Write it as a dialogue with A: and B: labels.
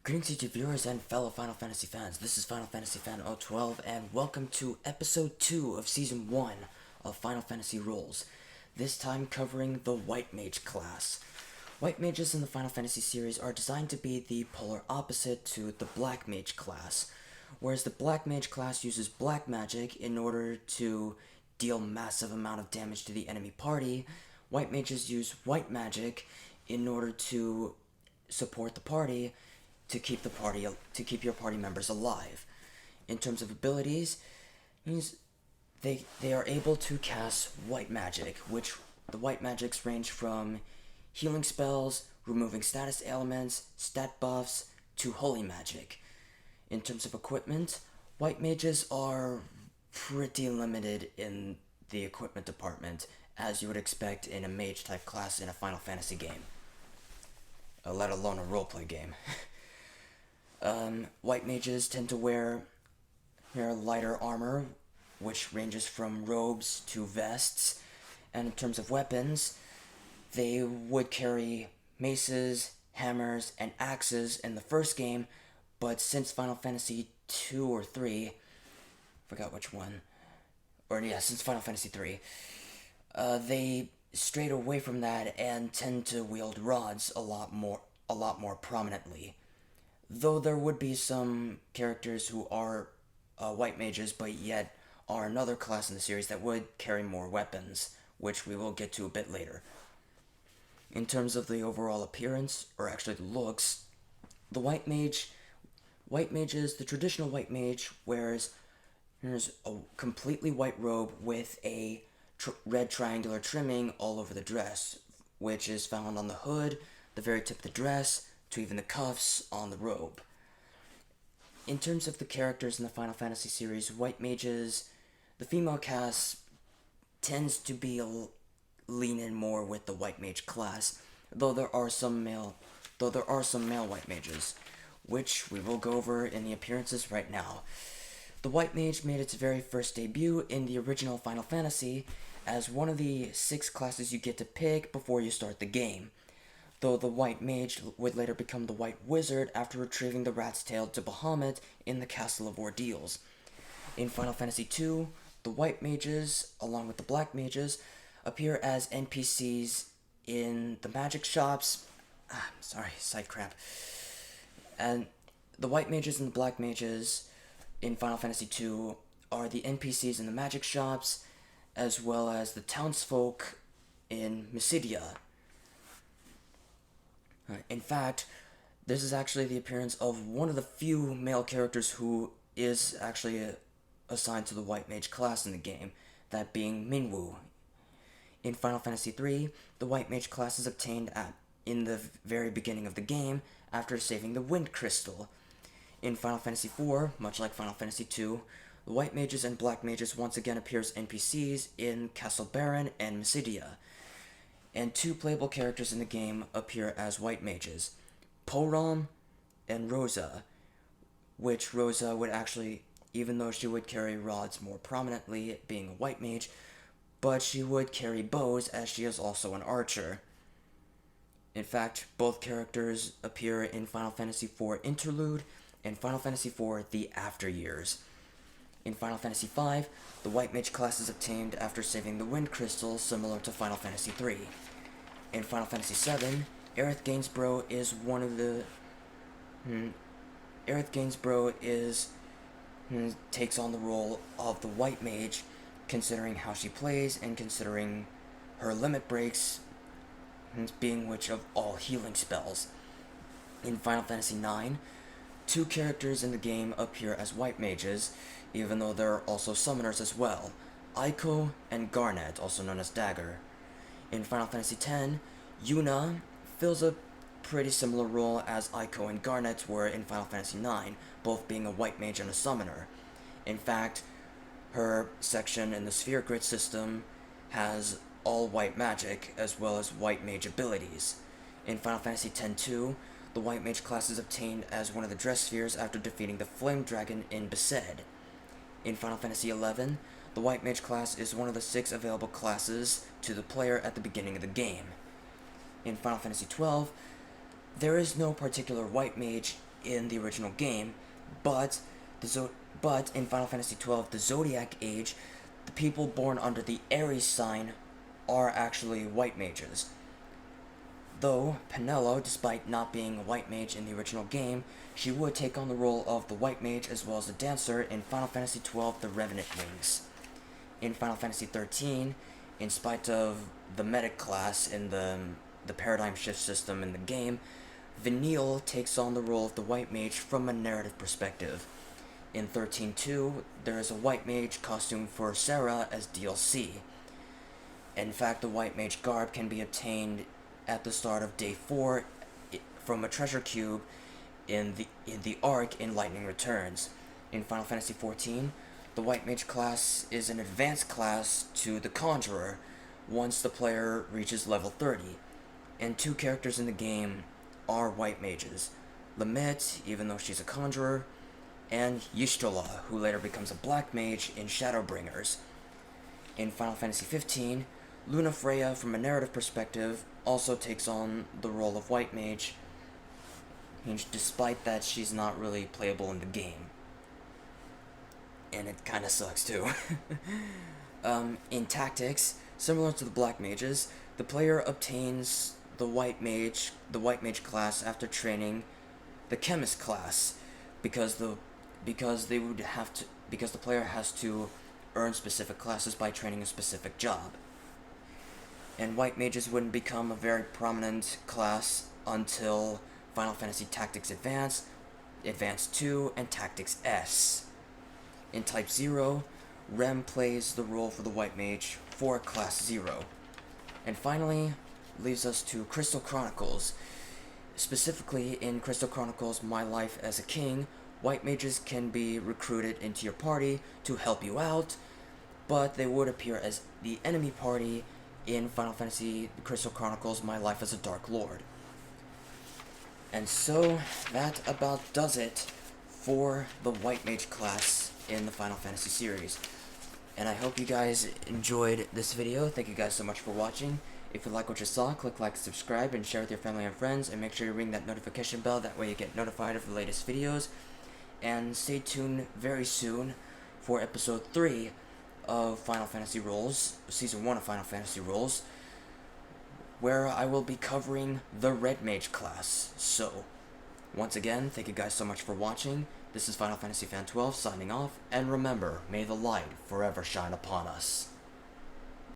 A: Greetings YouTube viewers and fellow Final Fantasy fans. This is Final Fantasy Fan Ep2 and welcome to Episode 2 of Season 1 of Final Fantasy Rolls. This time covering the White Mage class. White Mages in the Final Fantasy series are designed to be the polar opposite to the Black Mage class. Whereas the Black Mage class uses black magic in order to deal massive amount of damage to the enemy party, White Mages use white magic in order to support the party to keep your party members alive. In terms of abilities, means they are able to cast white magic, which the white magics range from healing spells, removing status ailments, stat buffs, to holy magic. In terms of equipment, white mages are pretty limited in the equipment department, as you would expect in a mage type class in a Final Fantasy game, let alone a roleplay game. White mages tend to wear lighter armor, which ranges from robes to vests. And in terms of weapons, they would carry maces, hammers, and axes in the first game, but since Final Fantasy 2 or 3, forgot which one, since Final Fantasy 3, they strayed away from that and tend to wield rods a lot more prominently. Though there would be some characters who are white mages, but yet are another class in the series that would carry more weapons, which we will get to a bit later. In terms of the overall appearance, or actually the looks, the the traditional white mage wears a completely white robe with a red triangular trimming all over the dress, which is found on the hood, the very tip of the dress, to even the cuffs on the robe. In terms of the characters in the Final Fantasy series, white mages, the female cast tends to be lean in more with the white mage class, though there are some male white mages, which we will go over in the appearances right now. The white mage made its very first debut in the original Final Fantasy as one of the 6 classes you get to pick before you start the game, though the White Mage would later become the White Wizard after retrieving the rat's tail to Bahamut in the Castle of Ordeals. In Final Fantasy II, the White Mages, along with the Black Mages, appear as NPCs in the magic shops. Side cramp. And the White Mages and the Black Mages in Final Fantasy II are the NPCs in the magic shops, as well as the townsfolk in Mysidia. In fact, this is actually the appearance of one of the few male characters who is actually assigned to the White Mage class in the game, that being Minwu. In Final Fantasy III, the White Mage class is obtained in the very beginning of the game after saving the Wind Crystal. In Final Fantasy IV, much like Final Fantasy II, the White Mages and Black Mages once again appear as NPCs in Castle Baron and Mysidia. And 2 playable characters in the game appear as white mages, Porom and Rosa, which Rosa would actually, even though she would carry rods more prominently, being a white mage, but she would carry bows as she is also an archer. In fact, both characters appear in Final Fantasy IV Interlude and Final Fantasy IV The After Years. In Final Fantasy V, the White Mage class is obtained after saving the Wind Crystal, similar to Final Fantasy III. In Final Fantasy VII, Aerith Gainsborough takes on the role of the White Mage, considering how she plays and considering her limit breaks being which of all healing spells. In Final Fantasy IX, 2 characters in the game appear as white mages, even though there are also summoners as well, Aiko and Garnet, also known as Dagger. In Final Fantasy X, Yuna fills a pretty similar role as Aiko and Garnet were in Final Fantasy IX, both being a white mage and a summoner. In fact, her section in the Sphere Grid system has all white magic, as well as white mage abilities. In Final Fantasy X-2, the white mage class is obtained as one of the dress spheres after defeating the Flame Dragon in Besaid. In Final Fantasy XI, the white mage class is one of the 6 available classes to the player at the beginning of the game. In Final Fantasy XII, there is no particular white mage in the original game, but but in Final Fantasy XII, the Zodiac Age, the people born under the Aries sign are actually white mages. Though Penelo, despite not being a white mage in the original game, she would take on the role of the white mage as well as the dancer in Final Fantasy XII, The Revenant Wings. In Final Fantasy XIII, in spite of the medic class in the paradigm shift system in the game, Vanille takes on the role of the white mage from a narrative perspective. In 13.2, there is a white mage costume for Sarah as DLC. In fact, the white mage garb can be obtained at the start of Day 4 from a treasure cube in the Ark in Lightning Returns. In Final Fantasy XIV, the white mage class is an advanced class to the Conjurer once the player reaches level 30, and 2 characters in the game are white mages. Lamette, even though she's a Conjurer, and Y'shtola, who later becomes a black mage in Shadowbringers. In Final Fantasy XV, Lunafreya, from a narrative perspective, also takes on the role of white mage, despite that she's not really playable in the game. And it kinda sucks too. In Tactics, similar to the black mages, the player obtains the white mage class after training the chemist class, because the player has to earn specific classes by training a specific job. And white mages wouldn't become a very prominent class until Final Fantasy Tactics Advance, Advance 2, and Tactics S. In Type 0, Rem plays the role for the white mage for Class 0. And finally, leaves us to Crystal Chronicles. Specifically, in Crystal Chronicles My Life as a King, white mages can be recruited into your party to help you out, but they would appear as the enemy party in Final Fantasy Crystal Chronicles My Life as a Dark Lord. And so, that about does it for the white mage class in the Final Fantasy series. And I hope you guys enjoyed this video. Thank you guys so much for watching. If you like what you saw, click like, subscribe, and share with your family and friends, and make sure you ring that notification bell, that way you get notified of the latest videos. And stay tuned very soon for episode 3 of Final Fantasy Rolls, Season 1 of Final Fantasy Rolls, where I will be covering the Red Mage class. So, once again, thank you guys so much for watching. This is Final Fantasy Fan 12 signing off, and remember, may the light forever shine upon us.